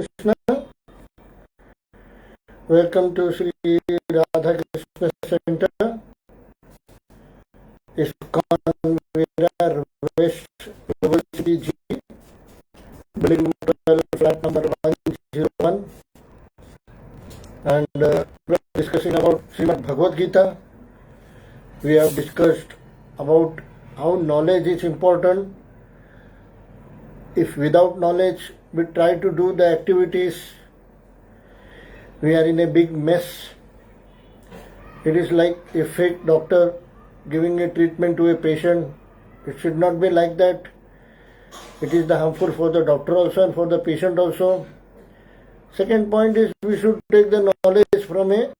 Krishna. Welcome to Sri Radha Krishna Center, ISKCON Virar West Global City G, building 12, flat number 101. And we are discussing about Srimad Bhagavad Gita. We have discussed about how knowledge is important. If without knowledge we try to do the activities, we are in a big mess. It is like a fake doctor giving a treatment to a patient. It should not be like that. It is harmful for the doctor also and for the patient also. Second point is we should take the knowledge from a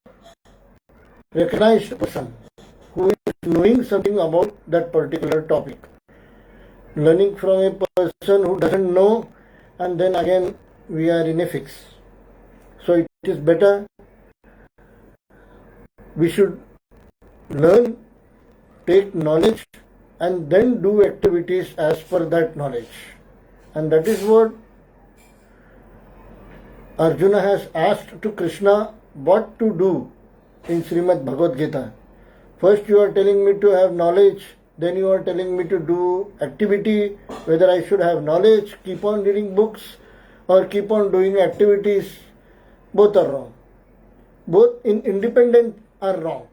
recognized person who is knowing something about that particular topic. Learning from a person who doesn't know, and then again we are in a fix. So it is better we should learn, take knowledge, and then do activities as per that knowledge. And that is what Arjuna has asked to Krishna what to do in Srimad Bhagavad Gita. First you are telling me to have knowledge, then you are telling me to do activity, whether I should have knowledge, keep on reading books, or keep on doing activities. Both are wrong. Both in independent are wrong.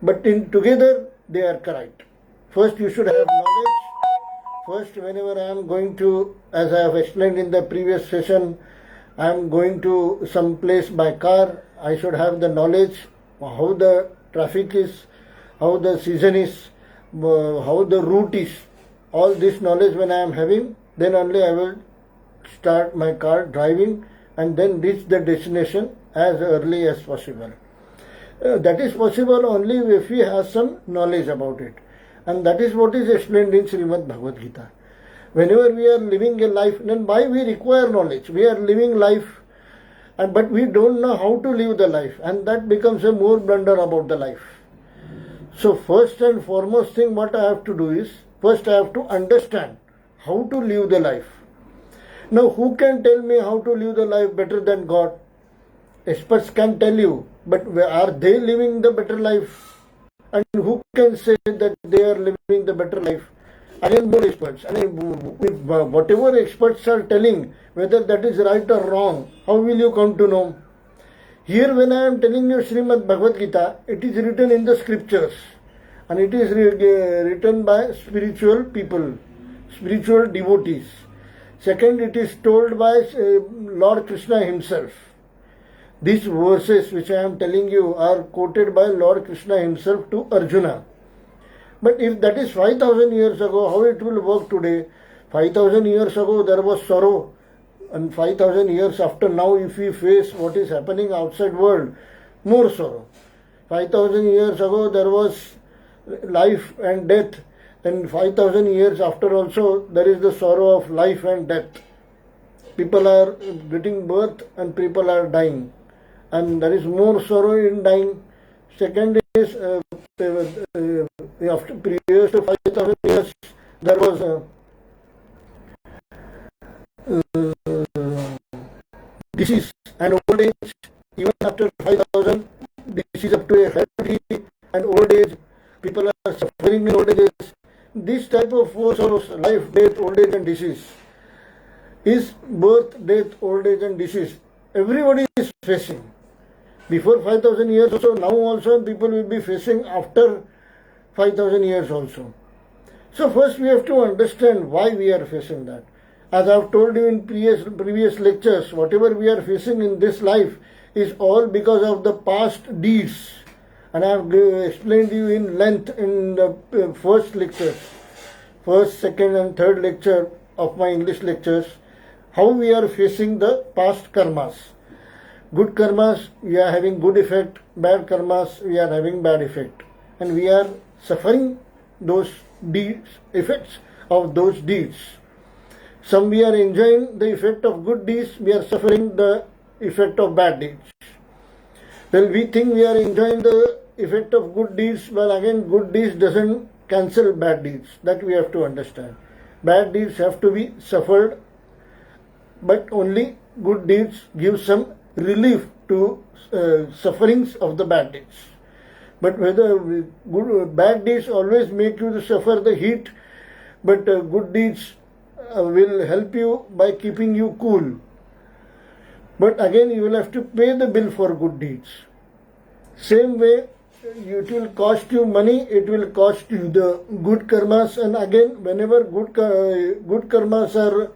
But in together they are correct. First you should have knowledge. First, whenever I am going to, as I have explained in the previous session, I am going to some place by car, I should have the knowledge how the traffic is, how the season is, how the route is. All this knowledge when I am having, then only I will start my car driving and then reach the destination as early as possible. That is possible only if we have some knowledge about it. And that is what is explained in Srimad Bhagavad Gita. Whenever we are living a life, then why we require knowledge? We are living life, but we don't know how to live the life, and that becomes a more blunder about the life. So first and foremost thing what I have to do is, first I have to understand how to live the life. Now who can tell me how to live the life better than God? Experts can tell you, but are they living the better life? And who can say that they are living the better life? Again, more experts. Whatever experts are telling, whether that is right or wrong, how will you come to know? Here when I am telling you Srimad Bhagavad Gita, it is written in the scriptures. And it is written by spiritual people, spiritual devotees. Second, it is told by Lord Krishna himself. These verses which I am telling you are quoted by Lord Krishna himself to Arjuna. But if that is 5,000 years ago, how it will work today? 5,000 years ago there was sorrow, and 5,000 years after now if we face what is happening outside world, more sorrow. 5,000 years ago there was life and death, and 5,000 years after also there is the sorrow of life and death. People are getting birth and people are dying, and there is more sorrow in dying. Second is after previous to 5,000 years there was disease and old age. Even after 5,000, disease up to a healthy and old age, people are suffering in old ages. This type of four sorrows, life, death, old age and disease, is birth, death, old age and disease. Everybody is facing. Before 5,000 years also, now also people will be facing after 5,000 years also. So first we have to understand why we are facing that. As I have told you in previous lectures, whatever we are facing in this life is all because of the past deeds. And I have explained you in length in the first lectures, first, second and third lecture of my English lectures, how we are facing the past karmas. Good karmas, we are having good effect. Bad karmas, we are having bad effect. And we are suffering those deeds, effects of those deeds. Some we are enjoying the effect of good deeds, we are suffering the effect of bad deeds. Well, we think we are enjoying the effect of good deeds, well again good deeds doesn't cancel bad deeds. That we have to understand. Bad deeds have to be suffered, but only good deeds give some relief to sufferings of the bad deeds. But whether bad deeds always make you to suffer the heat, but good deeds will help you by keeping you cool. But again, you will have to pay the bill for good deeds. Same way, it will cost you money, it will cost you the good karmas, and again, whenever good karmas are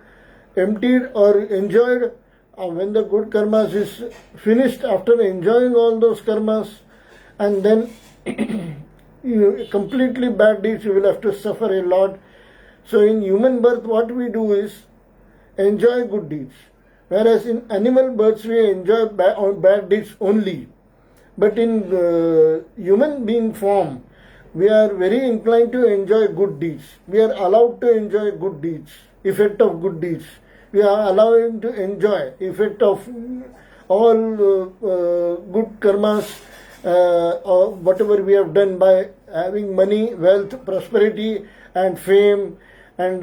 emptied or enjoyed, when the good karmas is finished, after enjoying all those karmas, and then you completely bad deeds, you will have to suffer a lot. So in human birth, what we do is enjoy good deeds, whereas in animal births we enjoy bad deeds only. But in human being form, we are very inclined to enjoy good deeds. We are allowed to enjoy good deeds, effect of good deeds. We are allowed to enjoy effect of all good karmas, or whatever we have done by having money, wealth, prosperity, and fame, and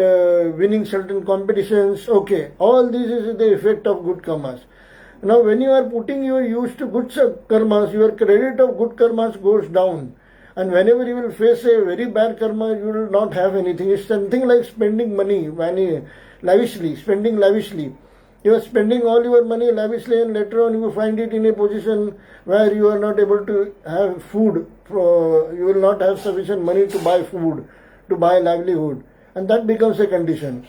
winning certain competitions. Okay, all this is the effect of good karmas. Now, when you are putting your use to good karmas, your credit of good karmas goes down. And whenever you will face a very bad karma, you will not have anything. It's something like spending money lavishly, spending lavishly. You are spending all your money lavishly, and later on you find it in a position where you are not able to have food. You will not have sufficient money to buy food, to buy livelihood. And that becomes a condition.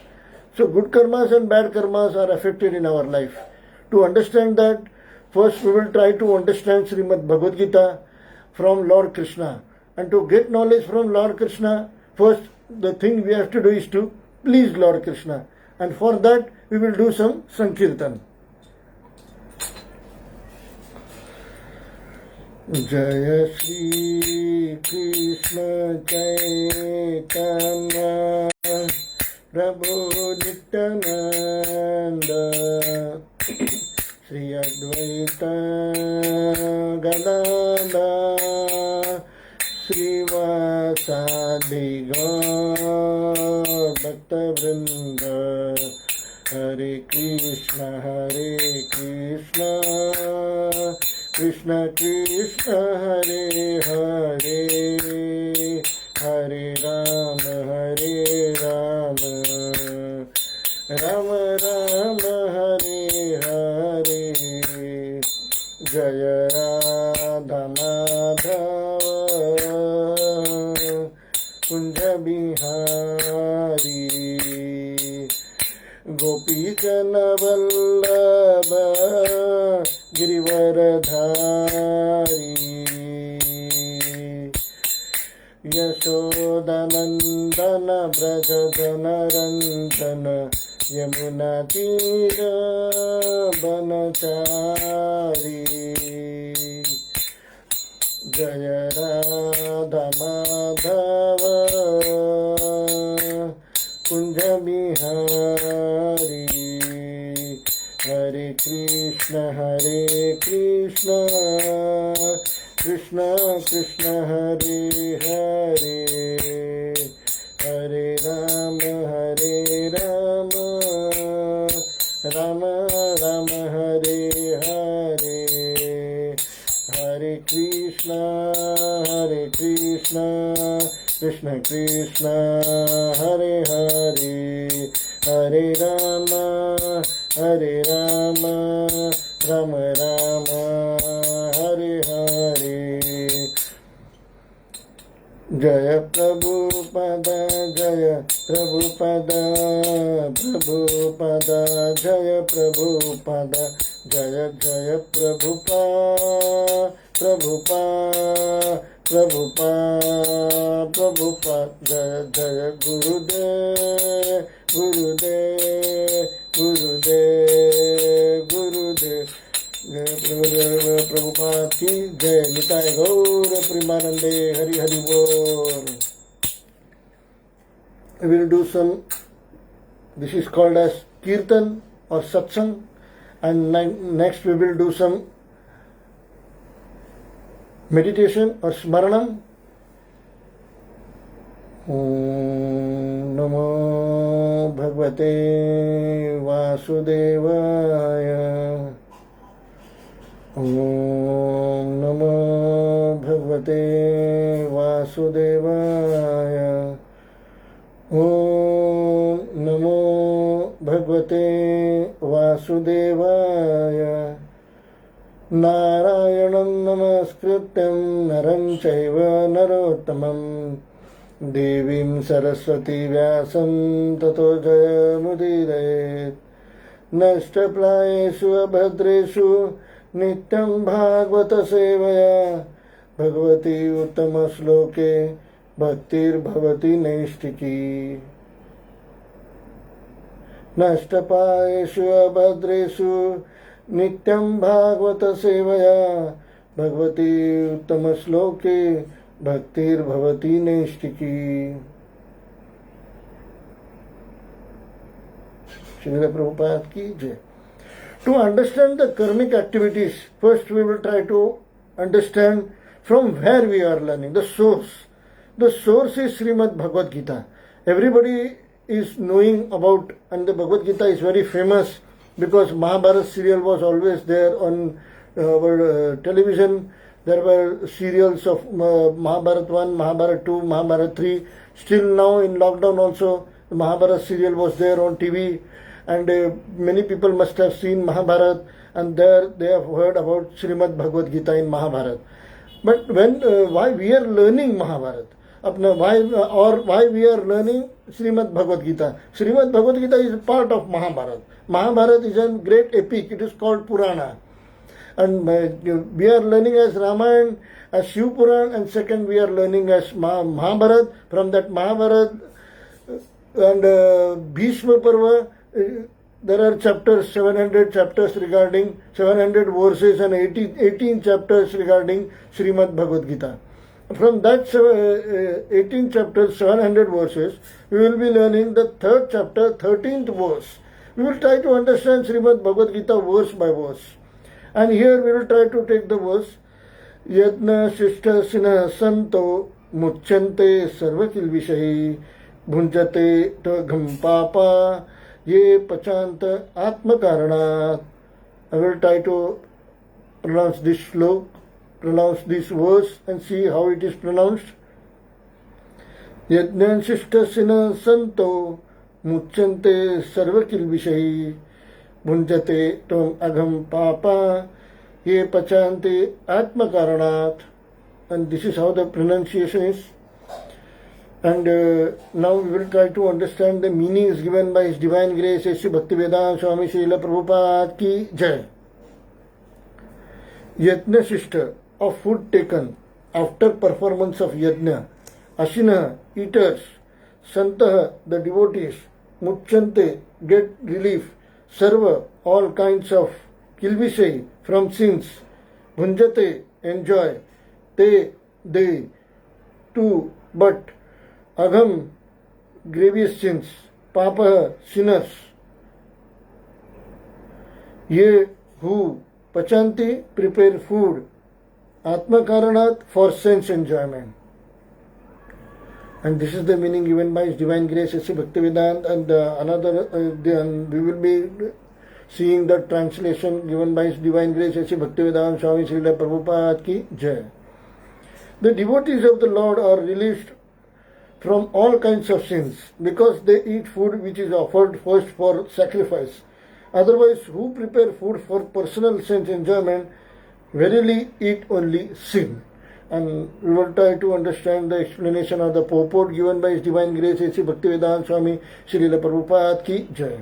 So good karmas and bad karmas are affected in our life. To understand that, first we will try to understand Srimad Bhagavad Gita from Lord Krishna. And to get knowledge from Lord Krishna, first the thing we have to do is to please Lord Krishna. And for that we will do some Sankirtan. Jaya Shri Krishna Chaitanya Prabhu Nityananda Shri Advaita Gadadhara Srivasadi Gaur Bhakta Vrinda Hare Krishna Krishna Krishna Hare Hare Hare Rama Rama Rama Hare Hare Jaya Radha Madhava Kunja Bihari Gopi Jana Vallabha Girivaradhari Yashodanandana Brajadana Ranjana Yamuna Tira Banachari Jaya Radha Madhava Kunja Bihari Hare Krishna Krishna Krishna Hare Hare Hare Rama Rama Rama Hare Hare Hare Krishna Krishna Krishna Hare Hare Hare Rama Rama Rama Hare Hare Jaya Prabhupada Jaya Prabhupada Jaya Prabhupada Jaya Jaya Prabhupada Jaya Jaya Gurudev Prabhupada ki jai. Nitai Gaur Premanande Hari Hari Bol. We will do some, this is called as Kirtan or Satsang, and next we will do some meditation or Smaranam. ॐ नमो भगवते वासुदेवाय। ॐ नमो भगवते वासुदेवाय। ॐ नमो भगवते वासुदेवाय। नारायणं नमस्कृत्यं नरं चैव नरोत्तमं देवीं सरस्वती व्यासं ततो जयमुदीरयेत्। नष्टप्रायेषु अभद्रेषु नित्यं भागवत सेवया भगवती उत्तमश्लोके भक्तिर्भवति नैष्टिकी। नष्टप्रायेषु अभद्रेषु नित्यं भागवत सेवया Bhagwati उत्तमश्लोके भक्तिर्भवति नैष्टिकी। Srila Prabhupada ki jai. To understand the karmic activities, first we will try to understand from where we are learning, the source. The source is Srimad Bhagavad Gita. Everybody is knowing about, and the Bhagavad Gita is very famous because Mahabharata serial was always there on our television. There were serials of Mahabharata 1, Mahabharata 2, Mahabharata 3. Still now in lockdown also, the Mahabharata serial was there on TV. And many people must have seen Mahabharata, and there they have heard about Srimad Bhagavad Gita in Mahabharata. But when why we are learning Mahabharata? Why we are learning Srimad Bhagavad Gita? Srimad Bhagavad Gita is part of Mahabharata. Mahabharata is a great epic. It is called Purana. And we are learning as Ramayana, as Shiv Puran, and second we are learning as Mahabharata. From that Mahabharata and Bhishma Parva, there are chapters, 700 chapters regarding 700 verses and 18 chapters regarding Srimad Bhagavad Gita. From that 18 chapters, 700 verses, we will be learning the third chapter, 13th verse. We will try to understand Srimad Bhagavad Gita verse by verse. And here we will try to take the verse. Yadna Shishta Sina Santo Muchyante Sarvakil Vishahi Bhunjate Tagham Papa Ye Pachanta Atma Karanat. I will try to pronounce this slok, pronounce this verse and see how it is pronounced. Yadna Shishta Sina Santo Muchyante Sarvakil Vishahi Bhunjate Tom Agham Papa Ye Pachante Atma Karanat. And this is how the pronunciation is. And now we will try to understand the meanings given by His Divine Grace Sri Bhaktivedanta Swami Srila Prabhupada ki jai. Yajna Shishta, of food taken after performance of yajna. Ashina, eaters. Santah, the devotees. Muchyante, get relief. Sarva, all kinds of kilvishay, from sins. Bhunjate, enjoy. Te, they. To, but. Agham, grievous sins. Papa, sinners. Ye, who. Pachanti, prepare food. Atma Karanat, for sense enjoyment. And this is the meaning given by His Divine Grace Sri Bhaktivedanta, and then we will be seeing the translation given by His Divine Grace Sri Bhaktivedanta Swami Srila Prabhupada ki jai. The devotees of the Lord are released from all kinds of sins because they eat food which is offered first for sacrifice. Otherwise, who prepare food for personal sense enjoyment verily eat only sin. And we will try to understand the explanation of the purport given by His Divine Grace Sri Bhaktivedanta Swami Srila Prabhupada ki jai.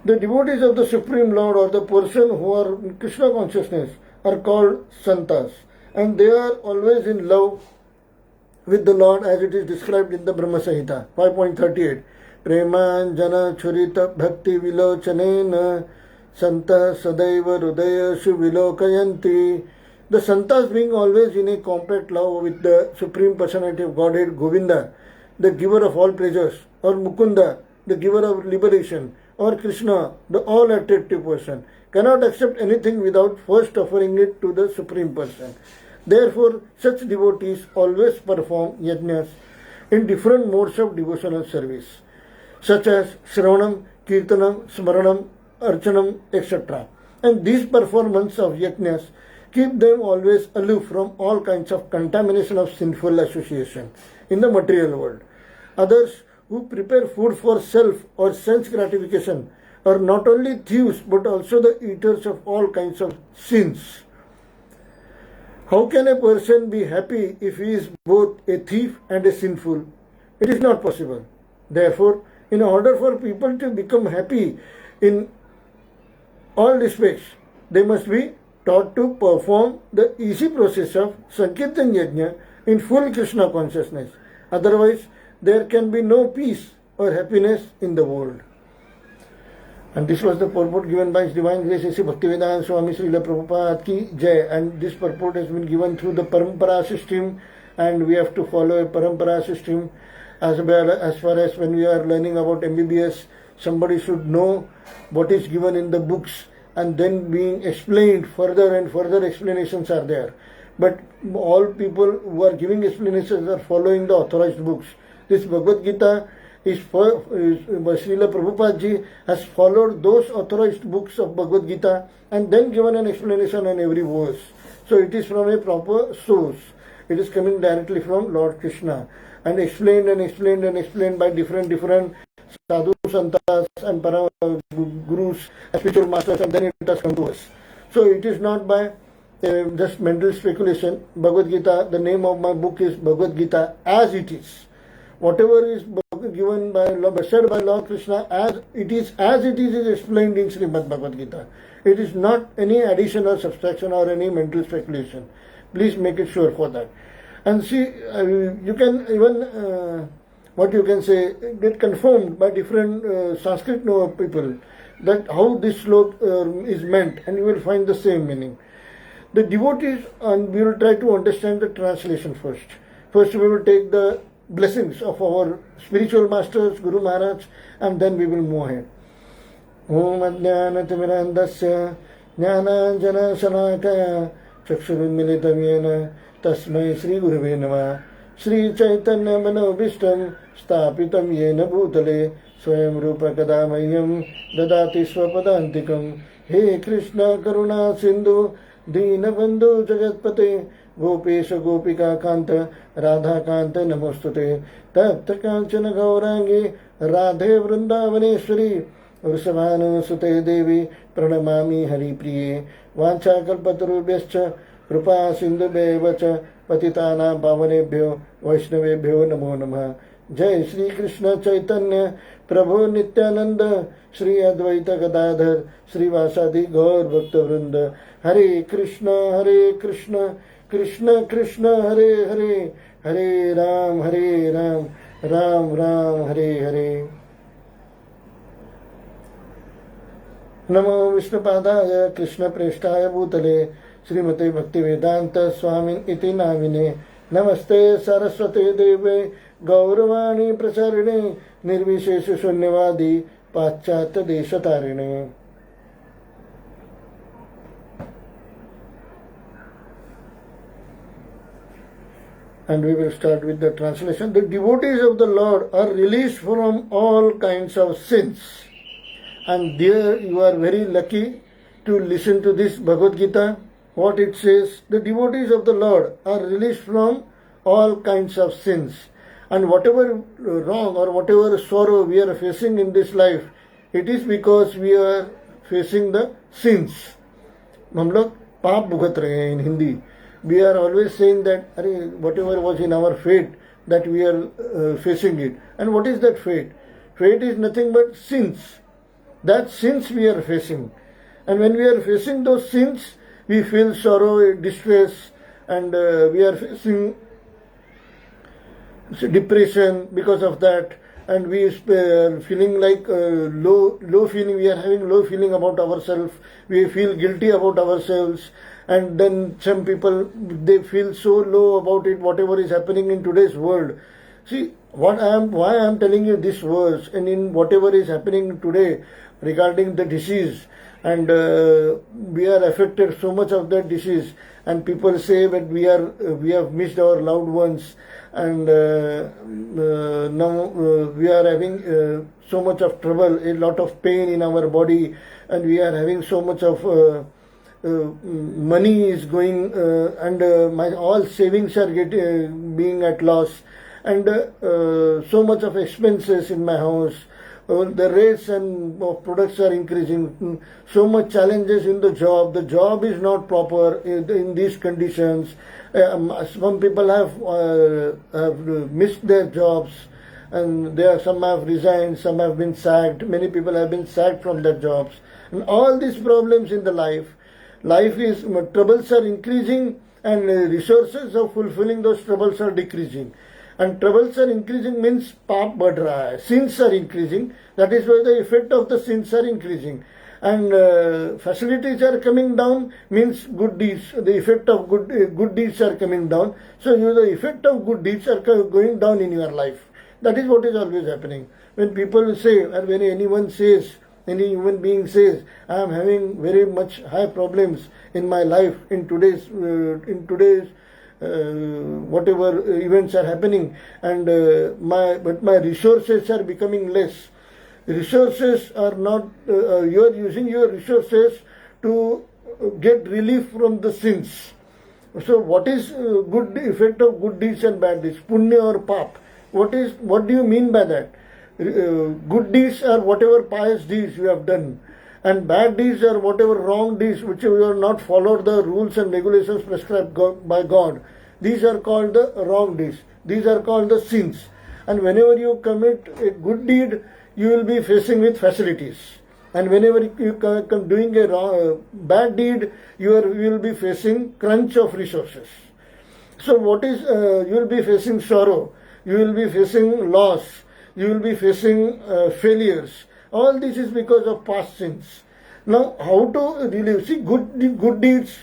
The devotees of the Supreme Lord, or the person who are in Krishna consciousness, are called Santas, and they are always in love with the Lord as it is described in the Brahma Samhita 5.38. Premanjana Churita Bhakti Vilochanena Santa Sadaiva Rudayashu Vilokayanti. The Santas being always in a compact love with the Supreme Personality of Godhead Govinda, the giver of all pleasures, or Mukunda, the giver of liberation, or Krishna, the all attractive person, cannot accept anything without first offering it to the Supreme Person. Therefore, such devotees always perform yajnas in different modes of devotional service, such as Shravanam, Kirtanam, Smaranam, Archanam, etc. And these performance of yajnas keep them always aloof from all kinds of contamination of sinful association in the material world. Others who prepare food for self or sense gratification are not only thieves but also the eaters of all kinds of sins. How can a person be happy if he is both a thief and a sinful? It is not possible. Therefore, in order for people to become happy in all respects, they must be taught to perform the easy process of Sankirtan Yajna in full Krishna consciousness. Otherwise, there can be no peace or happiness in the world. And this was the purport given by His Divine Grace A.C. Bhaktivedanta Swami Srila Prabhupada Ki Jai. And this purport has been given through the Parampara system, and we have to follow a Parampara system as well. As far as when we are learning about MBBS, somebody should know what is given in the books and then being explained further, and further explanations are there. But all people who are giving explanations are following the authorized books. This Bhagavad Gita Srila Prabhupada Ji has followed those authorized books of Bhagavad Gita and then given an explanation on every verse. So it is from a proper source. It is coming directly from Lord Krishna and explained and explained and explained by different sadhu santas and gurus, spiritual masters, and then it has come to us. So it is not by just mental speculation. Bhagavad Gita, the name of my book is Bhagavad Gita as it is. Whatever is given by said by Lord Krishna as it is explained in Srimad Bhagavad Gita. It is not any addition or subtraction or any mental speculation. Please make it sure for that. And see, you can even what you can say get confirmed by different Sanskrit people that how this slok is meant, and you will find the same meaning. The devotees, and we will try to understand the translation first. First we will take the blessings of our spiritual masters, Guru Maharaj, and then we will move ahead. Om Ajnanatimirandasya Jnananjana Shalakaya Chakshurunmilitam Yena Tasmai Sri Gurave Namah Sri Chaitanya Manobishtam Stapitam Yena Bhutale Swayam Rupa Kadamayam Dadati Swapadantikam He Krishna Karuna Sindhu Deenabandhu Jagatpate Gopesh Gopika Kanta Radha Kanta Namostute Tapta Kanchana Gaurangi Radhe Vrindavaneshwari Vrisavanu Sute Devi Pranamami Hari Priye Vancha Kalpatarubhyascha Krupa Sindhu Bevacha Patitana Pavanebhyo Vaishnavebhyo Namo Namah Jai Shri Krishna Chaitanya Prabhu Nityananda Shri Advaita Gadadhar Shri Vasadi Gaur Bhakta Vrinda Hare Krishna Krishna Krishna Hare Hare Hare Ram Ram Ram Hare Hare. Namo Vishnupadaya Krishna Preshtaya Bhutale Srimate Bhaktivedanta Swamin Iti Namine Namaste Saraswate Deve Gauravani Pracharine Nirvishesha Shunyavadi Paschatya Deshatarine. And we will start with the translation. The devotees of the Lord are released from all kinds of sins. And there you are very lucky to listen to this Bhagavad Gita. What it says, the devotees of the Lord are released from all kinds of sins. And whatever wrong or whatever sorrow we are facing in this life, it is because we are facing the sins. हम लोग पाप भुगत रहे हैं in Hindi. We are always saying that whatever was in our fate, that we are facing it. And what is that fate? Fate is nothing but sins. That sins we are facing. And when we are facing those sins, we feel sorrow, distress, and we are facing depression because of that. And we are feeling like low feeling. We are having low feeling about ourselves. We feel guilty about ourselves. And then some people, they feel so low about it, whatever is happening in today's world. See, why I am telling you this verse, and in whatever is happening today regarding the disease and we are affected so much of that disease, and people say that we have missed our loved ones, and now we are having so much of trouble, a lot of pain in our body, and we are having so much of money is going, and my all savings are being at loss, and so much of expenses in my house. The rates and of products are increasing. So much challenges in the job. The job is not proper in these conditions. Some people have missed their jobs, and some have resigned, some have been sacked. Many people have been sacked from their jobs, and all these problems in the life is troubles are increasing, and resources of fulfilling those troubles are decreasing. And troubles are increasing means paap बढ़ रहा है, sins are increasing. That is why the effect of the sins are increasing. And facilities are coming down means good deeds. The effect of good deeds are coming down. So the effect of good deeds are going down in your life. That is what is always happening. When people say, or when anyone says, any human being says, I am having very much high problems in my life in today's whatever events are happening, and my resources are becoming less. Resources are not, you are using your resources to get relief from the sins. So what is good effect of good deeds and bad deeds? Punya or pap? What do you mean by that? Good deeds are whatever pious deeds you have done, and bad deeds are whatever wrong deeds which you have not followed the rules and regulations prescribed by God. These are called the wrong deeds. These are called the sins. And whenever you commit a good deed, you will be facing with facilities. And whenever you come doing a bad deed, you will be facing crunch of resources. So you will be facing sorrow, you will be facing loss, you will be facing failures. All this is because of past sins. Now, how to relieve? See, good deeds,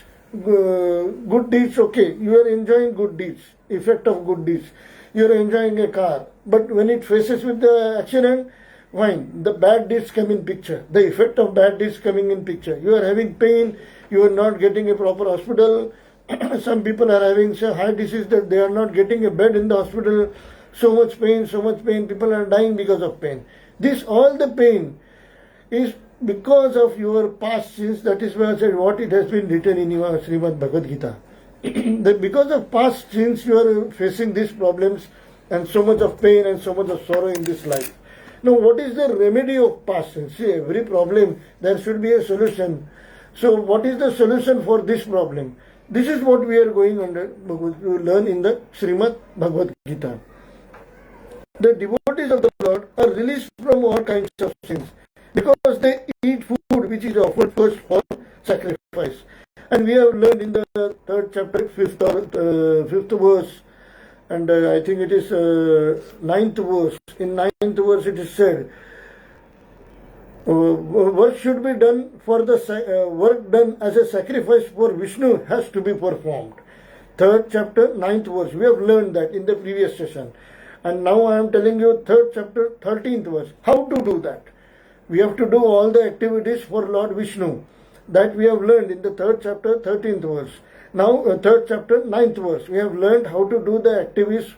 okay, you are enjoying good deeds, effect of good deeds. You are enjoying a car, but when it faces with the accident, fine, the bad deeds come in picture. The effect of bad deeds coming in picture. You are having pain, you are not getting a proper hospital. Some people are having so high disease that they are not getting a bed in the hospital. So much pain, people are dying because of pain. All the pain is because of your past sins. That is why I said what it has been written in your Srimad Bhagavad Gita. That because of past sins you are facing these problems and so much of pain and so much of sorrow in this life. Now, what is the remedy of past sins? See, every problem there should be a solution. So what is the solution for this problem? This is what we are going to learn in the Srimad Bhagavad Gita. The devotees of the Lord are released from all kinds of sins because they eat food which is offered first for sacrifice. And we have learned in the 3rd chapter, 5th verse, and I think it is 9th verse. In 9th verse it is said, work should be done for the work done as a sacrifice for Vishnu has to be performed. 3rd chapter, 9th verse. We have learned that in the previous session. And now I am telling you 3rd chapter, 13th verse. How to do that? We have to do all the activities for Lord Vishnu. That we have learned in the 3rd chapter, 13th verse. Now 3rd chapter, 9th verse. We have learned how to do the activities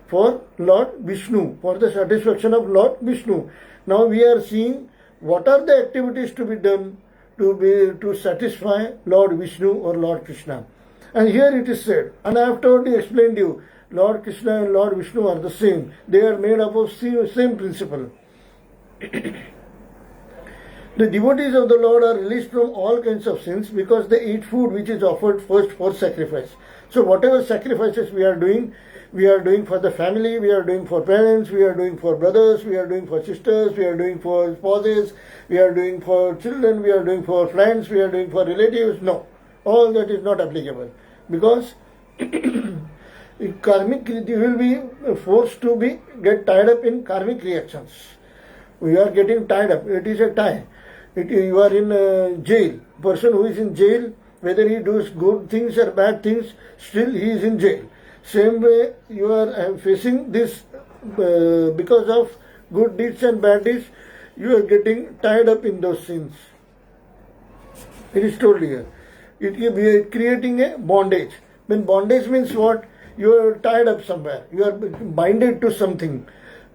for Lord Vishnu, for the satisfaction of Lord Vishnu. Now we are seeing what are the activities to be done to satisfy Lord Vishnu or Lord Krishna. And here it is said, and I have already explained you, Lord Krishna and Lord Vishnu are the same. They are made up of same principle. The devotees of the Lord are released from all kinds of sins because they eat food which is offered first for sacrifice. So whatever sacrifices we are doing for the family, we are doing for parents, we are doing for brothers, we are doing for sisters, we are doing for spouses, we are doing for children, we are doing for friends, we are doing for relatives. No, all that is not applicable because karmic, you will be forced to get tied up in karmic reactions. We are getting tied up. It is a tie. You are in jail. Person who is in jail, whether he does good things or bad things, still he is in jail. Same way you are facing this because of good deeds and bad deeds, you are getting tied up in those sins. It is told here. We are creating a bondage. When bondage means what? You are tied up somewhere. You are binded to something.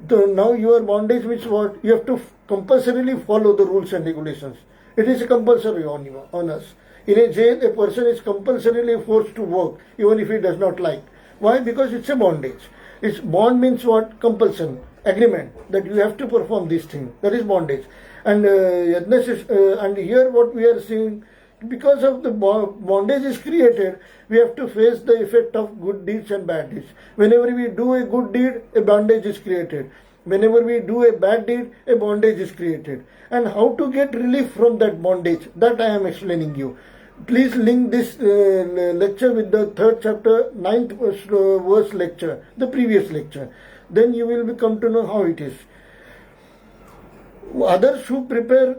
So now your bondage means what? You have to compulsorily follow the rules and regulations. It is compulsory on you, on us. In a jail, a person is compulsorily forced to work, even if he does not like. Why? Because it's a bondage. It's bond means what? Compulsion, agreement that you have to perform this thing. That is bondage. And and here what we are seeing, because of the bondage is created, we have to face the effect of good deeds and bad deeds. Whenever we do a good deed, a bondage is created. Whenever we do a bad deed, a bondage is created. And how to get relief from that bondage, that I am explaining you. Please link this lecture with the 3rd chapter, 9th verse lecture, the previous lecture. Then you will come to know how it is. Others who prepare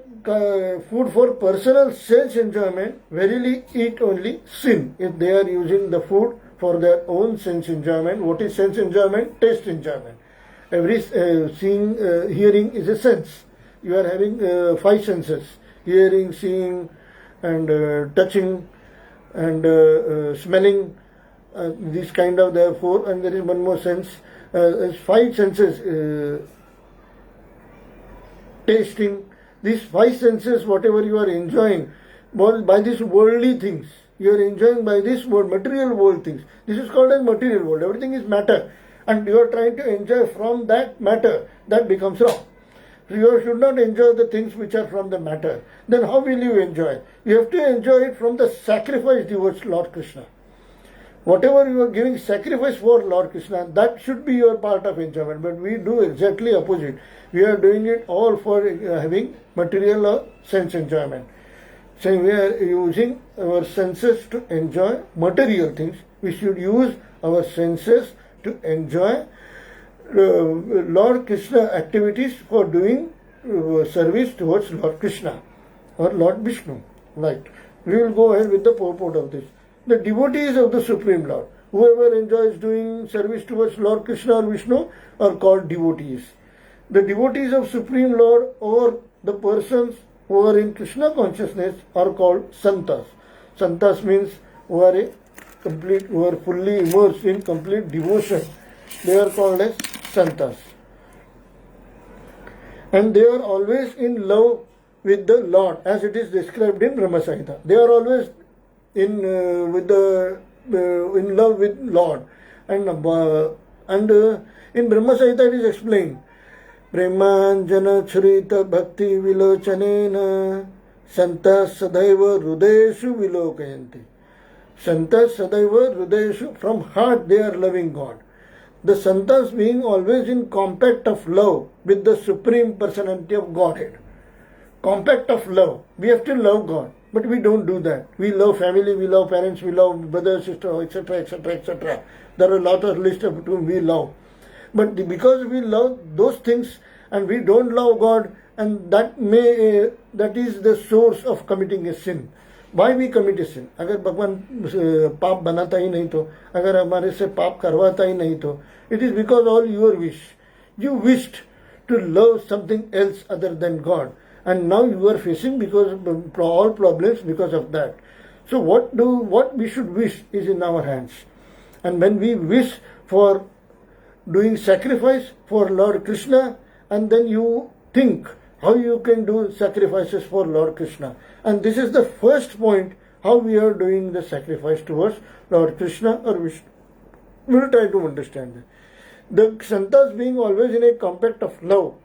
food for personal sense-enjoyment verily eat only sin. If they are using the food for their own sense enjoyment, what is sense enjoyment? Taste enjoyment. Every seeing, hearing is a sense. You are having 5 senses: hearing, seeing, and touching, and smelling. These kind of, therefore, and there is one more sense. 5 senses. Tasting. These 5 senses, whatever you are enjoying, by these worldly things, you are enjoying by this world, material world things. This is called as material world. Everything is matter, and you are trying to enjoy from that matter. That becomes wrong. So you should not enjoy the things which are from the matter. Then how will you enjoy? You have to enjoy it from the sacrifice towards Lord Krishna. Whatever you are giving sacrifice for Lord Krishna, that should be your part of enjoyment. But we do exactly opposite. We are doing it all for having material or sense enjoyment. So we are using our senses to enjoy material things. We should use our senses to enjoy Lord Krishna activities for doing service towards Lord Krishna or Lord Vishnu. Right. We will go ahead with the purport of this. The devotees of the Supreme Lord, whoever enjoys doing service towards Lord Krishna or Vishnu, are called devotees. The devotees of Supreme Lord, or the persons who are in Krishna consciousness, are called santas. Santas means who are fully immersed in complete devotion. They are called as santas. And they are always in love with the Lord, as it is described in Brahma Samhita. They are always in love with Lord, and in Brahma Samhita it is explained. Premanjana Churita Bhakti Vilochanena Santa Sadaiva Rudeshu Vilokayanti. Santa Sadaiva Rudeshu, from heart they are loving God. The Santas being always in compact of love with the Supreme Personality of Godhead. Compact of love. We have to love God, but we don't do that. We love family, we love parents, we love brothers, sisters, etc., etc., etc. There are a lot of lists of whom we love. But because we love those things and we don't love God, and that is the source of committing a sin. Why we commit a sin? अगर भगवान पाप बनाता ही नहीं तो, अगर हमारे से पाप करवाता ही नहीं तो, it is because all your wish. You wished to love something else other than God, and now you are facing because all problems because of that. So what we should wish is in our hands, and when we wish for doing sacrifice for Lord Krishna, and then you think how you can do sacrifices for Lord Krishna. And this is the first point, how we are doing the sacrifice towards Lord Krishna or Vishnu. We will try to understand that. The Santas being always in a compact of love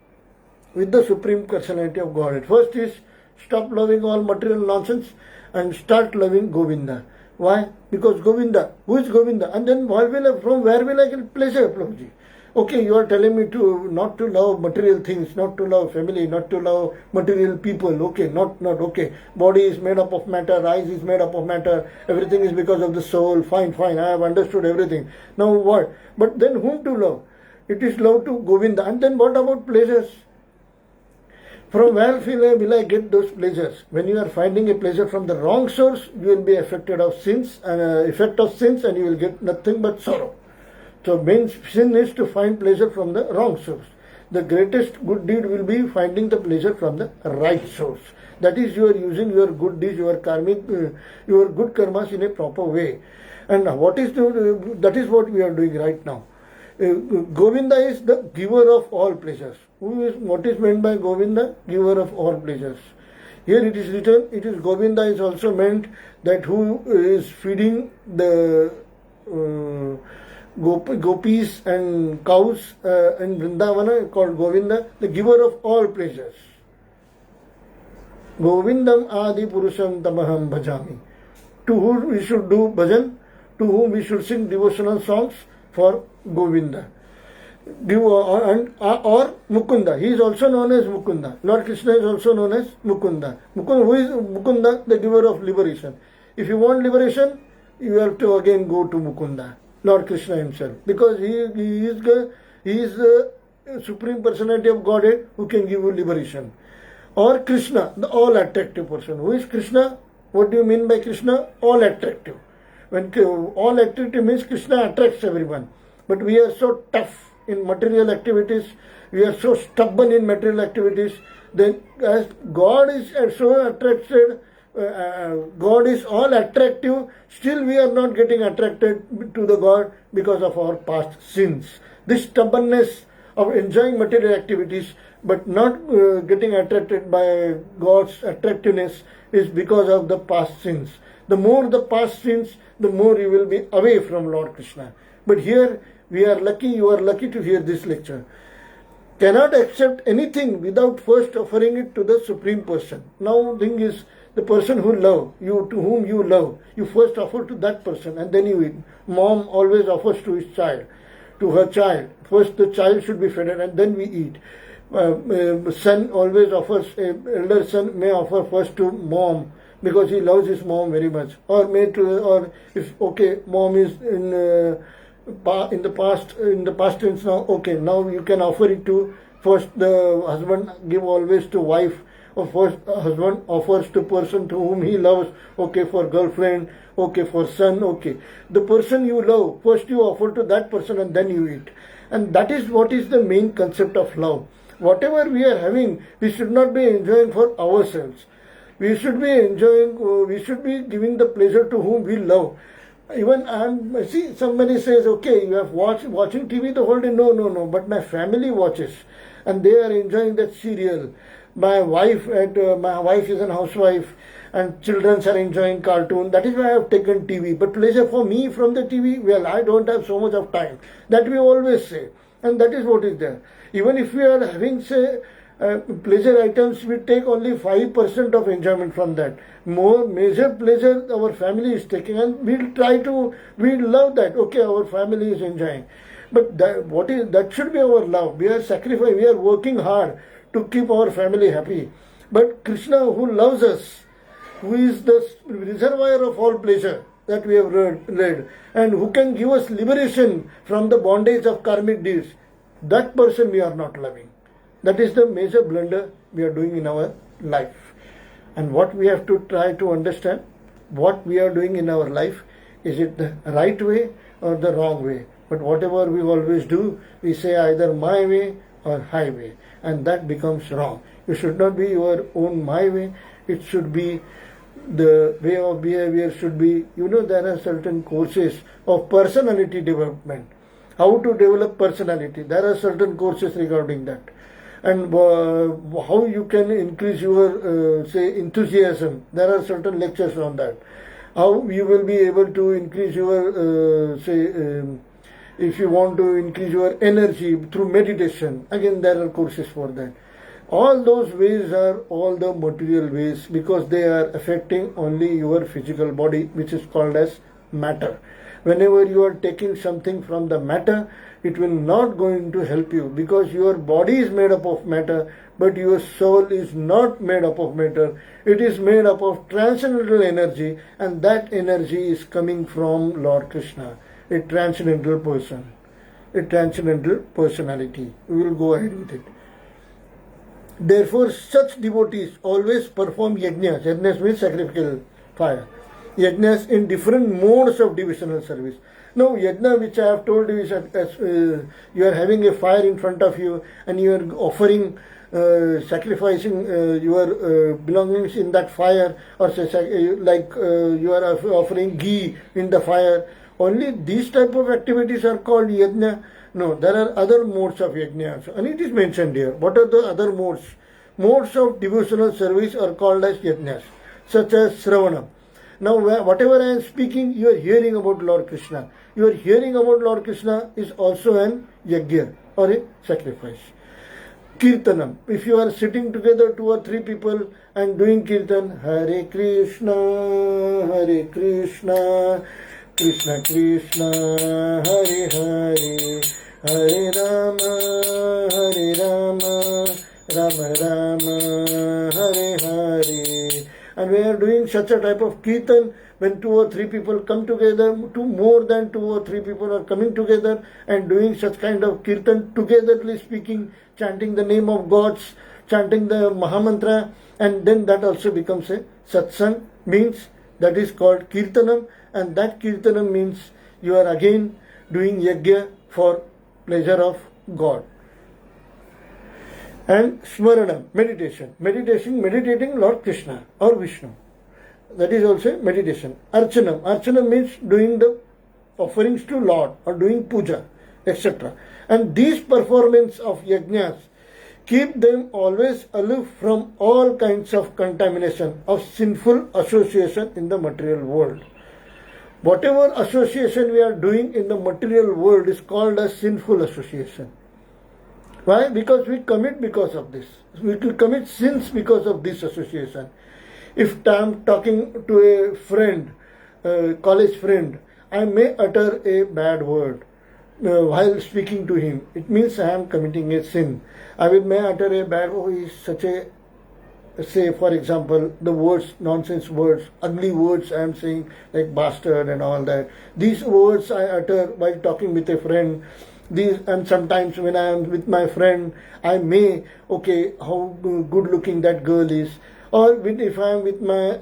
with the Supreme Personality of Godhead. First is stop loving all material nonsense and start loving Govinda. Why? Because Govinda. Who is Govinda? And then from where will I get pleasure, Prabhuji? Okay, you are telling me not to love material things, not to love family, not to love material people. Okay, not okay. Body is made up of matter, eyes is made up of matter, everything is because of the soul. Fine, I have understood everything. Now what? But then whom to love? It is love to Govinda. And then what about pleasures? From where will I get those pleasures? When you are finding a pleasure from the wrong source, you will be affected of sins, effect of sins, and you will get nothing but sorrow. So main sin is to find pleasure from the wrong source. The greatest good deed will be finding the pleasure from the right source. That is, you are using your good deeds, your karmic, your good karmas in a proper way. And that is what we are doing right now. Govinda is the giver of all pleasures. What is meant by Govinda? Giver of all pleasures. Here it is written, it is Govinda is also meant that who is feeding the gopis and cows in Vrindavana, called Govinda, the giver of all pleasures. Govindam Adi Purusham Tamaham Bhajami. To whom we should do bhajan, to whom we should sing devotional songs for Govinda. Or Mukunda. He is also known as Mukunda. Lord Krishna is also known as Mukunda. Who is Mukunda? The giver of liberation. If you want liberation, you have to again go to Mukunda, Lord Krishna himself. Because he is the Supreme Personality of Godhead who can give you liberation. Or Krishna, the all attractive person. Who is Krishna? What do you mean by Krishna? All attractive. When all attractive means Krishna attracts everyone. But we are so tough in material activities, we are so stubborn in material activities, then as God is so attracted, God is all attractive, still we are not getting attracted to the God because of our past sins. This stubbornness of enjoying material activities but not getting attracted by God's attractiveness is because of the past sins. The more the past sins, the more you will be away from Lord Krishna. But here we are lucky, you are lucky to hear this lecture. Cannot accept anything without first offering it to the Supreme Person. Now the thing is, the person who love you, to whom you love, you first offer to that person and then you eat. Mom always offers to his child, to her child. First the child should be fed and then we eat. Son always offers, elder son may offer first to mom because he loves his mom very much. Or if mom is in the past tense now, now you can offer it to first the husband give always to wife, or first husband offers to person to whom he loves, for girlfriend, for son, the person you love, first you offer to that person and then you eat. And that is what is the main concept of love. Whatever we are having, we should not be enjoying for ourselves. We should be enjoying, we should be giving the pleasure to whom we love. Even somebody says, you have watching TV the whole day. No, but my family watches and they are enjoying that serial. My wife is a housewife and children are enjoying cartoon. That is why I have taken TV. But pleasure for me from the TV, well, I don't have so much of time. That we always say. And that is what is there. Even if we are having, pleasure items, we take only 5% of enjoyment from that. More major pleasure our family is taking, and we love that. Our family is enjoying. But that should be our love. We are sacrificing, we are working hard to keep our family happy. But Krishna, who loves us, who is the reservoir of all pleasure that we have read, and who can give us liberation from the bondage of karmic deeds, that person we are not loving. That is the major blunder we are doing in our life. And what we have to try to understand, what we are doing in our life, is it the right way or the wrong way? But whatever we always do, we say either my way or highway, and that becomes wrong. It should not be your own my way, it should be the way of behavior should be, there are certain courses of personality development. How to develop personality, there are certain courses regarding that. And how you can increase your, enthusiasm, there are certain lectures on that. How you will be able to increase your, if you want to increase your energy through meditation, again there are courses for that. All those ways are all the material ways because they are affecting only your physical body, which is called as matter. Whenever you are taking something from the matter, it will not going to help you because your body is made up of matter, but your soul is not made up of matter. It is made up of transcendental energy, and that energy is coming from Lord Krishna, a transcendental person, a transcendental personality. We will go ahead with it. Therefore, such devotees always perform yajnas. Yajnas means sacrificial fire. yajnas in different modes of devotional service. Now, yajna which I have told you is you are having a fire in front of you and you are offering, sacrificing your belongings in that fire, or you are offering ghee in the fire. Only these type of activities are called yajna. No, there are other modes of yajna also, and it is mentioned here. What are the other modes? Modes of devotional service are called as yajnas, such as Sravanam. Now, whatever I am speaking, you are hearing about Lord Krishna. You are hearing about Lord Krishna is also an yajna or a sacrifice. Kirtanam. If you are sitting together, 2 or 3 people, and doing kirtan, Hare Krishna, Hare Krishna, Krishna Krishna, Hare Hare, Hare Rama, Hare Rama, Rama Rama, Hare Hare. And we are doing such a type of kirtan when 2 or 3 people come together, more than 2 or 3 people are coming together and doing such kind of kirtan, togetherly speaking, chanting the name of gods, chanting the Mahamantra, and then that also becomes a satsang, means that is called kirtanam, and that kirtanam means you are again doing yajna for pleasure of God. And smaranam, meditation, meditating Lord Krishna or Vishnu. That is also meditation. Archanam. Archanam means doing the offerings to Lord or doing puja, etc. And these performance of yajnas keep them always aloof from all kinds of contamination of sinful association in the material world. Whatever association we are doing in the material world is called as sinful association. Why? Because we commit because of this. We will commit sins because of this association. If I am talking to a friend, college friend, I may utter a bad word while speaking to him. It means I am committing a sin. May utter a bad word. He is such a, say for example, the words, nonsense words, ugly words I am saying, like bastard and all that. These words I utter while talking with a friend. And sometimes when I am with my friend, I may, okay, how good looking that girl is. Or if I am with my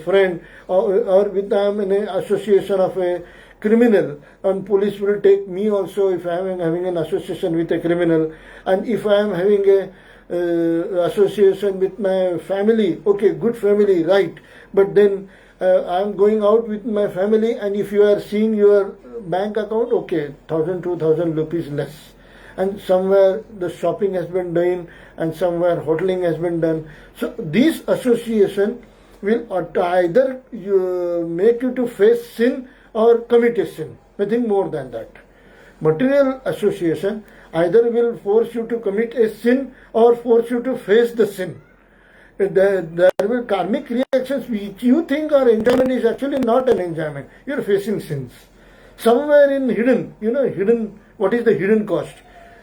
friend, or with I am in an association of a criminal, and police will take me also if I am having an association with a criminal. And if I am having a association with my family, okay, good family, right. But then I am going out with my family, and if you are seeing your bank account, okay, 1,000, 2,000 rupees less. And somewhere the shopping has been done, and somewhere hoteling has been done. So this association will either make you to face sin or commit a sin. Nothing more than that. Material association either will force you to commit a sin or force you to face the sin. There will karmic reactions which you think are enjoyment is actually not an enjoyment. You are facing sins. Somewhere in hidden, what is the hidden cost?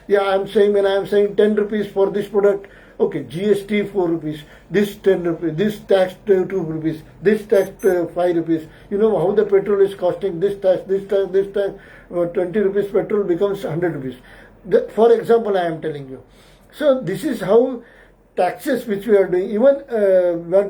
Yeah, I am saying, when I am saying 10 rupees for this product, okay, GST 4 rupees, this 10 rupees, this tax 2 rupees, this tax 5 rupees. You know how the petrol is costing, this tax, 20 rupees petrol becomes 100 rupees. For example, I am telling you. So this is how taxes which we are doing, even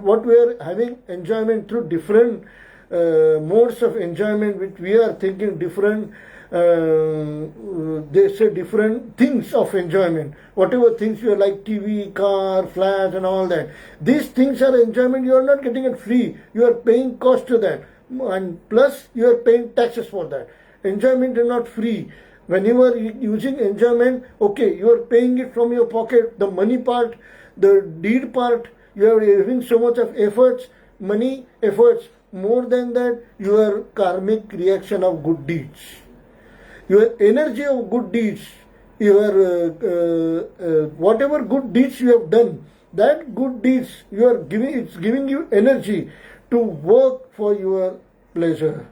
what we are having enjoyment through different modes of enjoyment, which we are thinking different, they say different things of enjoyment. Whatever things you are like, TV, car, flat and all that, these things are enjoyment. You are not getting it free. You are paying cost to that, and plus you are paying taxes for that. Enjoyment is not free. When you are using enjoyment, okay, you are paying it from your pocket, the money part, the deed part, you are having so much of efforts, money, efforts. More than that, your karmic reaction of good deeds, your energy of good deeds, your whatever good deeds you have done, that good deeds you are giving, it's giving you energy to work for your pleasure,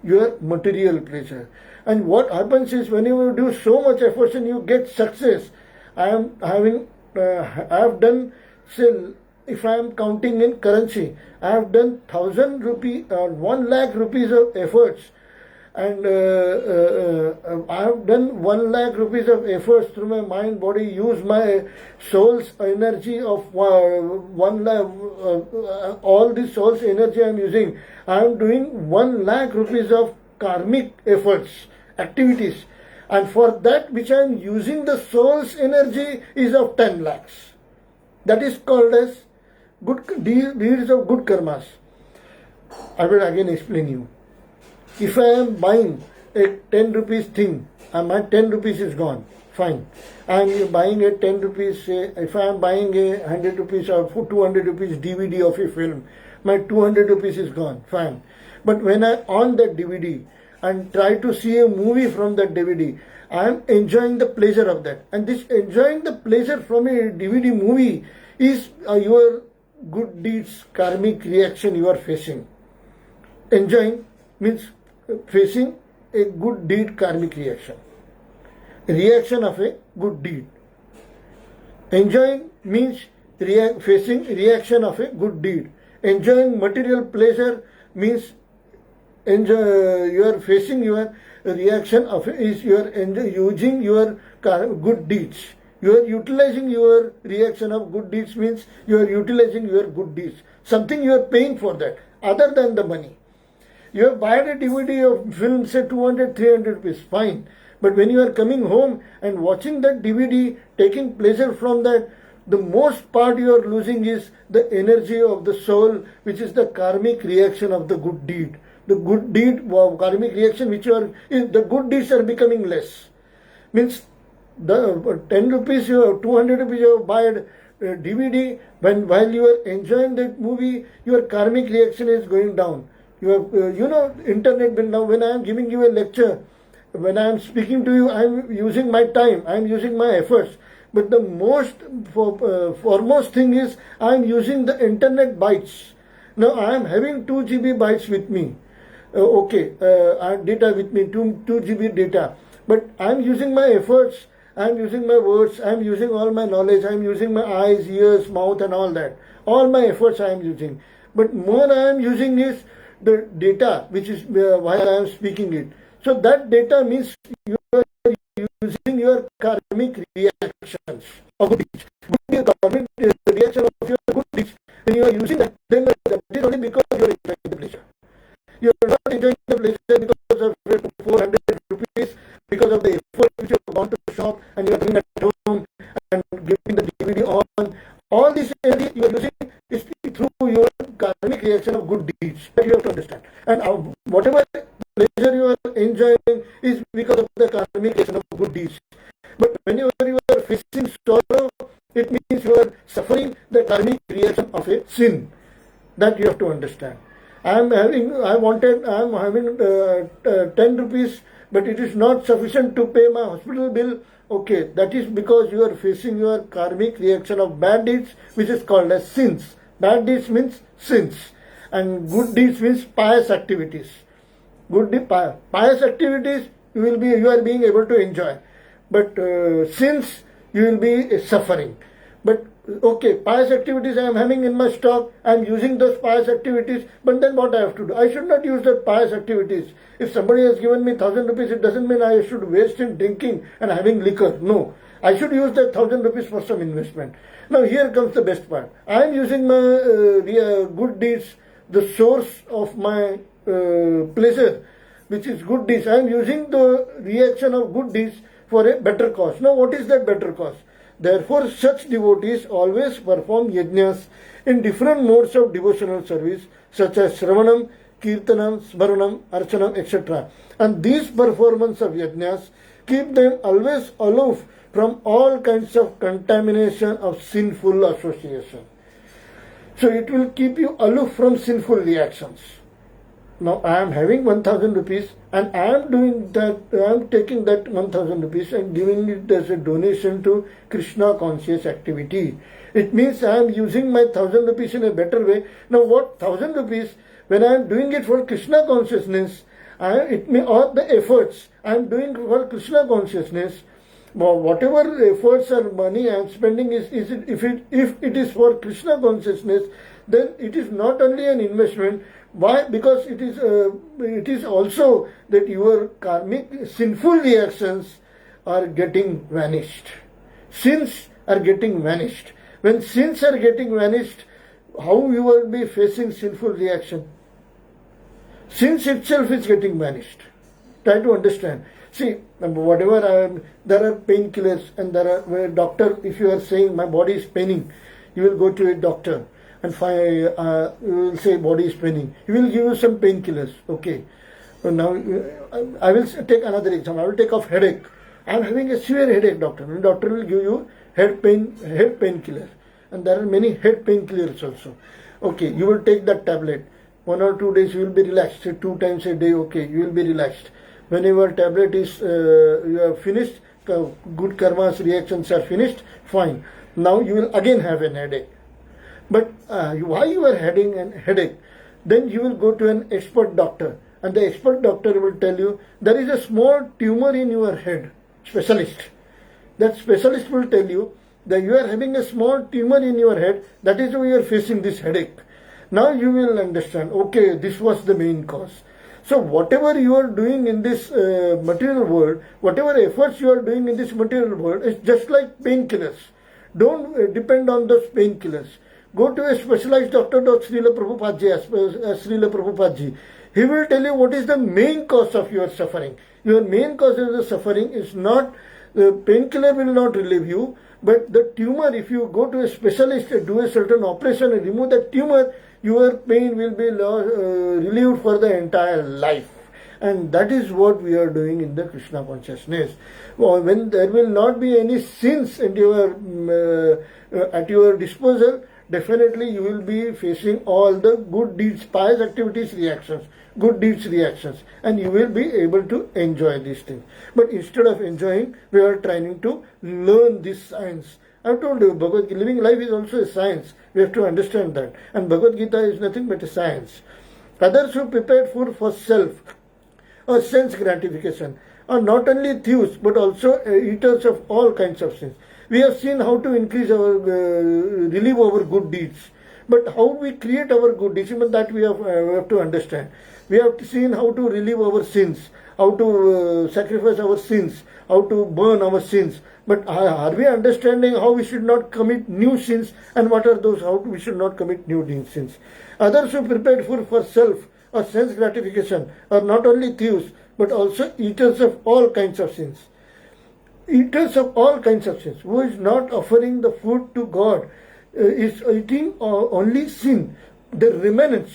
your material pleasure. And what happens is, when you do so much effort and you get success, I have done, say, if I am counting in currency, I have done 1,000 rupees or 1 lakh rupees of efforts, and I have done 1 lakh rupees of efforts through my mind, body, use my soul's energy of 1 lakh, all this soul's energy I am using. I am doing 1 lakh rupees of karmic efforts, activities, and for that which I am using the soul's energy is of 10 lakhs. That is called as good deeds of good karmas. I will again explain you. If I am buying a 10 rupees thing and my 10 rupees is gone, fine. I am buying a 10 rupees, if I am buying a 100 rupees or 200 rupees DVD of a film, my 200 rupees is gone, fine. But when I on that DVD and try to see a movie from that DVD, I am enjoying the pleasure of that. And this enjoying the pleasure from a DVD movie is your good deeds karmic reaction you are facing. Enjoying means facing a good deed karmic reaction. Reaction of a good deed. Enjoying means facing reaction of a good deed. Enjoying material pleasure means you are facing your reaction of is you are using your good deeds. You are utilizing your reaction of good deeds means you are utilizing your good deeds. Something you are paying for that other than the money. You have bought a DVD of film, say 200, 300 rupees, fine. But when you are coming home and watching that DVD, taking pleasure from that, the most part you are losing is the energy of the soul, which is the karmic reaction of the good deed. The good deed, karmic reaction, the good deeds are becoming less. Means the 10 rupees, 200 rupees you have bought DVD, while you are enjoying that movie, your karmic reaction is going down. You have, internet bill now. When I am giving you a lecture, when I am speaking to you, I am using my time, I am using my efforts. But the most foremost thing is I am using the internet bytes. Now I am having 2 GB bytes with me. I have data with me, 2 GB data. But I am using my efforts, I am using my words, I am using all my knowledge, I am using my eyes, ears, mouth and all that. All my efforts I am using. But more I am using is the data which is while I am speaking it. So that data means you are using your karmic reactions of good deeds. Your karmic reaction of your good deeds. When you are using that, then that is only because you are enjoying the pleasure. You are not enjoying the pleasure because of 400 rupees, because of the effort which you have gone to the shop and you are doing at home and giving the DVD on. All this energy you are using is through your karmic reaction of good deeds. That you have to understand. And whatever pleasure you are enjoying is because of the karmic reaction of good deeds. But whenever you are facing sorrow, it means you are suffering the karmic reaction of a sin. That you have to understand. I am having 10 rupees, but it is not sufficient to pay my hospital bill. Okay, that is because you are facing your karmic reaction of bad deeds, which is called as sins. Bad deeds means sins, and good deeds means pious activities. Pious activities you are being able to enjoy, but sins you will be suffering. But okay, pious activities I am having in my stock, I am using those pious activities, but then what I have to do? I should not use that pious activities. If somebody has given me 1,000 rupees, it doesn't mean I should waste in drinking and having liquor. No, I should use that 1,000 rupees for some investment. Now here comes the best part. I am using my good deeds, the source of my pleasure, which is good deeds. I am using the reaction of good deeds for a better cause. Now what is that better cause? Therefore, such devotees always perform yajnas in different modes of devotional service, such as Shravanam, Kirtanam, Smaranam, Archanam, etc. And these performance of yajnas keep them always aloof from all kinds of contamination of sinful association. So it will keep you aloof from sinful reactions. Now I am having 1,000 rupees and I am doing that, I am taking that 1,000 rupees and giving it as a donation to Krishna conscious activity. It means I am using my 1,000 rupees in a better way. Now what 1,000 rupees, when I am doing it for Krishna consciousness, all the efforts I am doing for Krishna consciousness, Whatever efforts or money I am spending if it is for Krishna consciousness, then it is not only an investment. Why? Because it is also that your karmic sinful reactions are getting vanished. Sins are getting vanished. When sins are getting vanished, how you will be facing sinful reaction? Sins itself is getting vanished. Try to understand. See, there are painkillers and there are where doctor. If you are saying my body is paining, you will go to a doctor and you will say body is paining. He will give you some painkillers. Okay. So now I will take another example. I will take off headache. I am having a severe headache, doctor. And doctor will give you head painkiller. And there are many head painkillers also. Okay, you will take that tablet. 1 or 2 days you will be relaxed. 2 times a day, okay, you will be relaxed. Whenever tablet is you have finished, good karmas reactions are finished, fine. Now you will again have an headache. But why you are having an headache? Then you will go to an expert doctor, and the expert doctor will tell you there is a small tumor in your head. Specialist. That specialist will tell you that you are having a small tumor in your head. That is why you are facing this headache. Now you will understand. Okay, this was the main cause. So whatever you are doing in this material world, whatever efforts you are doing in this material world is just like painkillers. Don't depend on those painkillers. Go to a specialized doctor, Srila Prabhupada ji. He will tell you what is the main cause of your suffering. Your main cause of the suffering is not, the painkiller will not relieve you, but the tumor, if you go to a specialist and do a certain operation and remove that tumor, your pain will be relieved for the entire life. And that is what we are doing in the Krishna consciousness. When there will not be any sins at your disposal, definitely you will be facing all the good deeds, pious activities, reactions, good deeds, reactions, and you will be able to enjoy these things. But instead of enjoying, we are trying to learn this science. I told you, living life is also a science. We have to understand that. And Bhagavad Gita is nothing but a science. Others who prepared food for self or sense gratification are not only thieves but also eaters of all kinds of sins. We have seen how to increase our, relieve our good deeds. But how we create our good deeds, even that we have to understand. We have seen how to relieve our sins, how to sacrifice our sins, how to burn our sins. But are we understanding how we should not commit new sins, and what are those, how we should not commit new sins? Others who prepared food for self or sense gratification are not only thieves but also eaters of all kinds of sins. Eaters of all kinds of sins. Who is not offering the food to God is eating only sin. The remnants.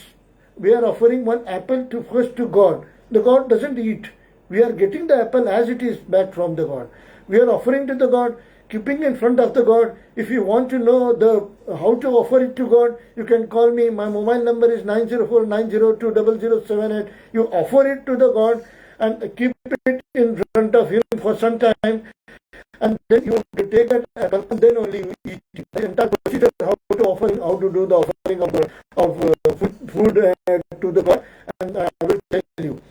We are offering one apple to God. The God doesn't eat. We are getting the apple as it is back from the God. We are offering to the God, keeping in front of the God. If you want to know how to offer it to God, you can call me. My mobile number is 904-902-0078. You offer it to the God and keep it in front of Him for some time, and then you take that apple and then only you eat it. The entire procedure how to do the offering of food to the God, and I will tell you.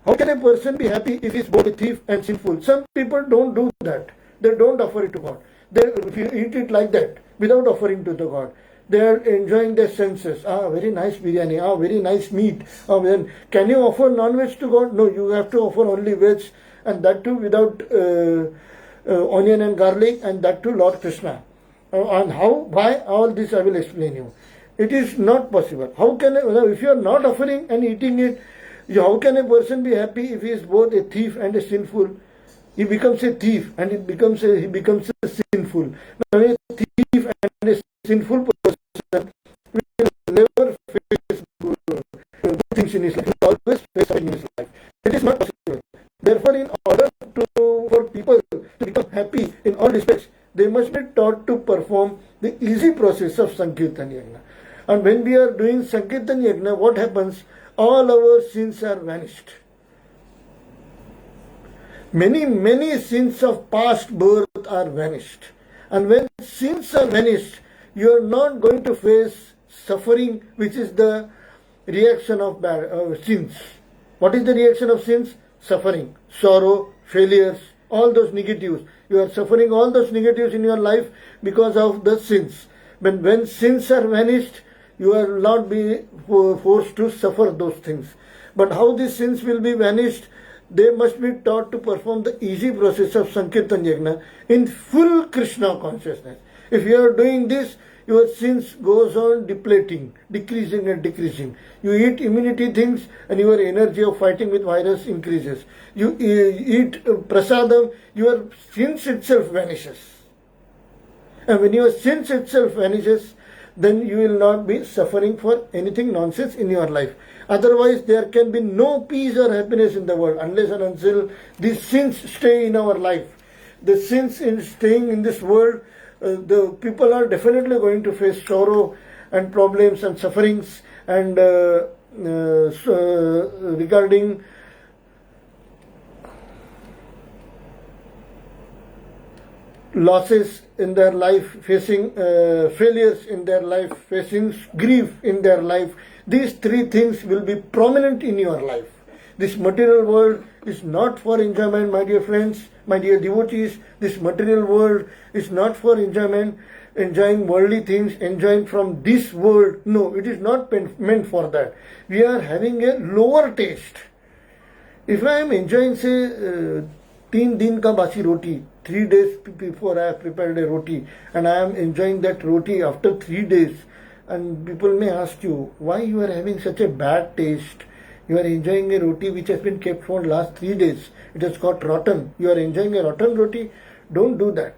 How can a person be happy if he is both a thief and sinful? Some people don't do that. They don't offer it to God. If you eat it like that, without offering to the God, they are enjoying their senses. Very nice biryani. Very nice meat. Then can you offer non-veg to God? No, you have to offer only veg, and that too without onion and garlic, and that too Lord Krishna. And how, why, all this I will explain you. It is not possible. How can if you are not offering and eating it, how can a person be happy if he is both a thief and a sinful? He becomes a thief and he becomes a sinful. Now a thief and a sinful person will never face good things in his life. He will always face suffering in his life. It is not possible. Therefore, in order for people to become happy in all respects, they must be taught to perform the easy process of Sankirtan Yajna. And when we are doing Sankirtan Yajna, what happens? All our sins are vanished. Many sins of past birth are vanished. And when sins are vanished, you are not going to face suffering, which is the reaction of sins. What is the reaction of sins? Suffering, sorrow, failures, all those negatives. You are suffering all those negatives in your life because of the sins. When sins are vanished, you will not be forced to suffer those things. But how these sins will be vanished? They must be taught to perform the easy process of Sankirtan Yajna in full Krishna consciousness. If you are doing this, your sins goes on depleting, decreasing and decreasing. You eat immunity things and your energy of fighting with virus increases. You eat prasadam, your sins itself vanishes. And when your sins itself vanishes, then you will not be suffering for anything nonsense in your life. Otherwise, there can be no peace or happiness in the world unless and until these sins stay in our life. The sins in staying in this world, the people are definitely going to face sorrow and problems and sufferings and regarding losses in their life, facing failures in their life, facing grief in their life. These three things will be prominent in your life. This material world is not for enjoyment, my dear friends, my dear devotees. This material world is not for enjoyment, enjoying worldly things, enjoying from this world. No, it is not meant for that. We are having a lower taste. If I am enjoying, say, 3 दिन का बासी roti, 3 days before I have prepared a roti, and I am enjoying that roti after 3 days, and people may ask you, why you are having such a bad taste? You are enjoying a roti which has been kept for last 3 days. It has got rotten. You are enjoying a rotten roti? Don't do that.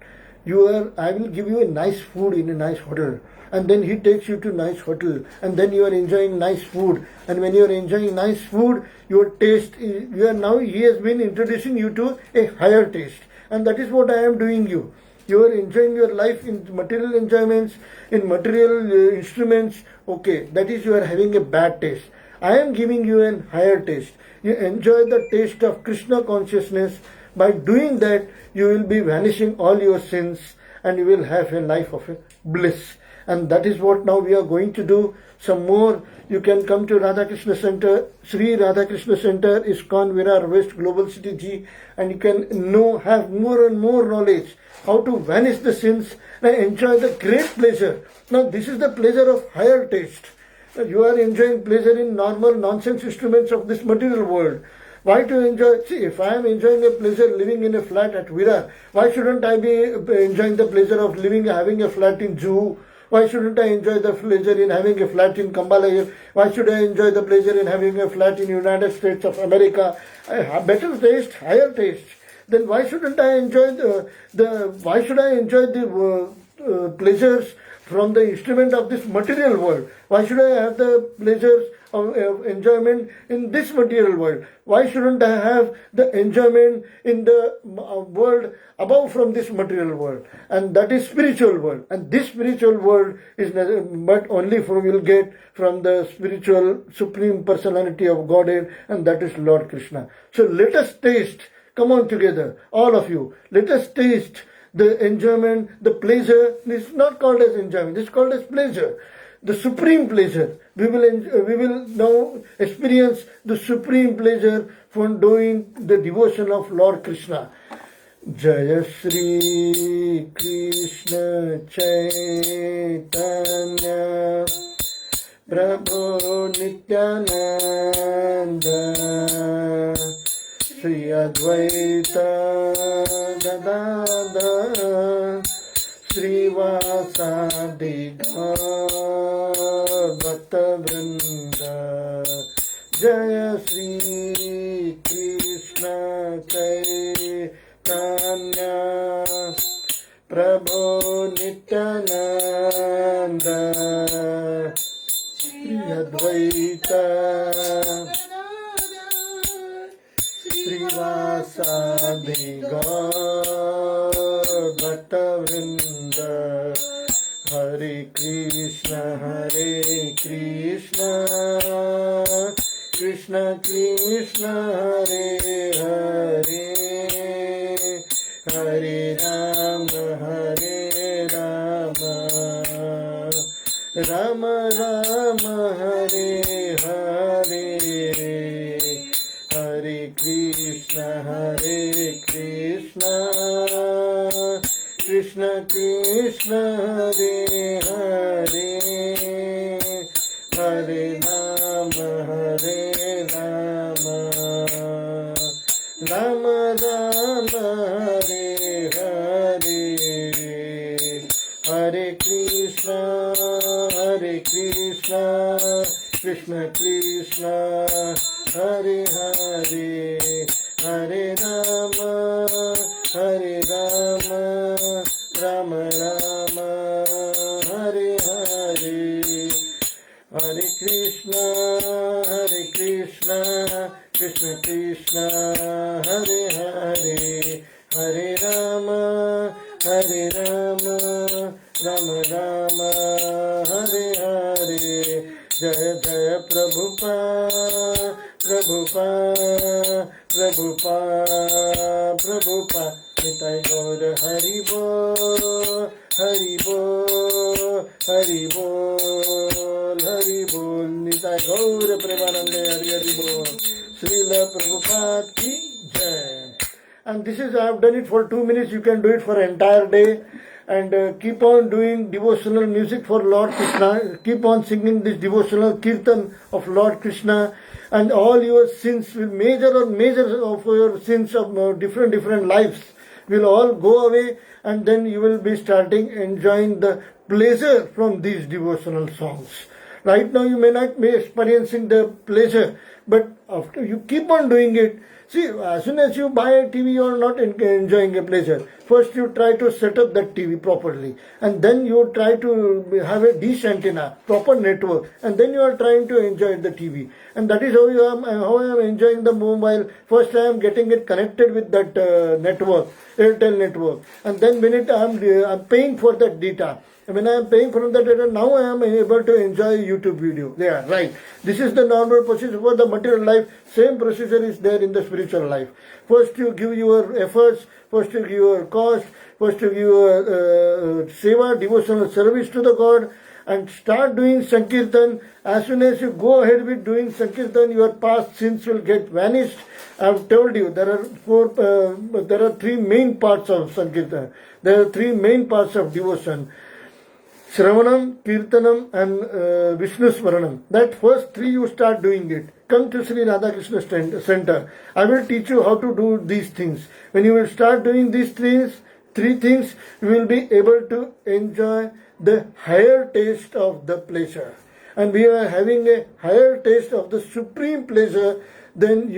I will give you a nice food in a nice hotel. And then he takes you to nice hotel. And then you are enjoying nice food. And when you are enjoying nice food, your taste, he has been introducing you to a higher taste. And that is what I am doing you. You are enjoying your life in material enjoyments, in material instruments. Okay, that is you are having a bad taste. I am giving you a higher taste. You enjoy the taste of Krishna consciousness. By doing that, you will be vanishing all your sins and you will have a life of bliss. And that is what now we are going to do. Some more, you can come to Radha Krishna Center, Sri Radha Krishna Center, ISKCON Virar West Global City G, and you can have more and more knowledge how to vanish the sins and enjoy the great pleasure. Now this is the pleasure of higher taste. You are enjoying pleasure in normal nonsense instruments of this material world. Why to enjoy? See, if I am enjoying a pleasure living in a flat at Virar, why shouldn't I be enjoying the pleasure of having a flat in Juhu? Why shouldn't I enjoy the pleasure in having a flat in Kambala? Why should I enjoy the pleasure in having a flat in United States of America? I have better taste, higher taste. Then why shouldn't I enjoy why should I enjoy the pleasures from the instrument of this material world? Why should I have the pleasures of enjoyment in this material world? Why shouldn't I have the enjoyment in the world above from this material world? And that is spiritual world. And this spiritual world is but only will get from the spiritual supreme personality of Godhead, and that is Lord Krishna. So let us taste. Come on together, all of you. Let us taste the enjoyment, the pleasure. It's not called as enjoyment. It's called as pleasure. The supreme pleasure. We will now experience the supreme pleasure from doing the devotion of Lord Krishna. Jaya Shri Krishna Chaitanya Prabhu Nityananda Shri Advaita Gadadhar Srivasadi Bhakta Vrinda Jaya Shri Krishna Chaitanya Prabhu Nityananda Shri Advaita Srivasadi Bhakta Vrinda Hare Krishna Krishna Krishna Hare Hare Hare Rama Rama Rama Hare Hare Hare Krishna Krishna, Krishna Krishna, Hare Hare, Hare Rama, Rama Rama, Hare Hare, Hare Krishna, Krishna Krishna, Hare Hare, Hare Rama, Rama Rama, Hare Hare, Hare Krishna, Krishna Krishna, Hare Hare, Hare Rama, Rama Rama, Hare Hare. Jai Jai Prabhupada, Prabhupada, Nitai Gaur Hari Bol, Hari Bol, Hari Bol, Hari Bol, Nitai Gaur Premanande Hari Hari Bol, Srila Prabhupada ki Jai. And this is, I have done it for 2 minutes, you can do it for entire day. And keep on doing devotional music for Lord Krishna. Keep on singing this devotional kirtan of Lord Krishna, and all your sins will major of your sins of different lives will all go away, and then you will be starting enjoying the pleasure from these devotional songs. Right now you may not be experiencing the pleasure, but after you keep on doing it, see, as soon as you buy a TV, you are not enjoying a pleasure. First you try to set up that TV properly, and then you try to have a dish antenna, proper network, and then you are trying to enjoy the TV. And that is how I am enjoying the mobile. First I am getting it connected with that network, Airtel network, and then when I am paying for that data. When I am paying for the data, now I am able to enjoy YouTube video. Yeah, right. This is the normal procedure for the material life. Same procedure is there in the spiritual life. First you give your efforts, first you give your cost, first you give your seva, devotional service to the God, and start doing Sankirtan. As soon as you go ahead with doing Sankirtan, your past sins will get vanished. I have told you there are three main parts of Sankirtan. There are three main parts of devotion. Shravanam, Kirtanam, and Vishnu Smaranam. That first three you start doing it. Come to Sri Radhakrishna Center. I will teach you how to do these things. When you will start doing these three things, you will be able to enjoy the higher taste of the pleasure. And we are having a higher taste of the supreme pleasure, then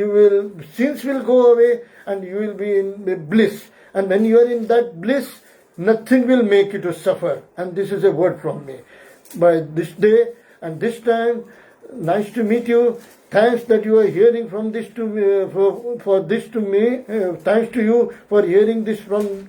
sins will go away and you will be in bliss. And when you are in that bliss, nothing will make you to suffer. And this is a word from me. By this day and this time, nice to meet you. Thanks that you are hearing from this to me, for this to me. Thanks to you for hearing this from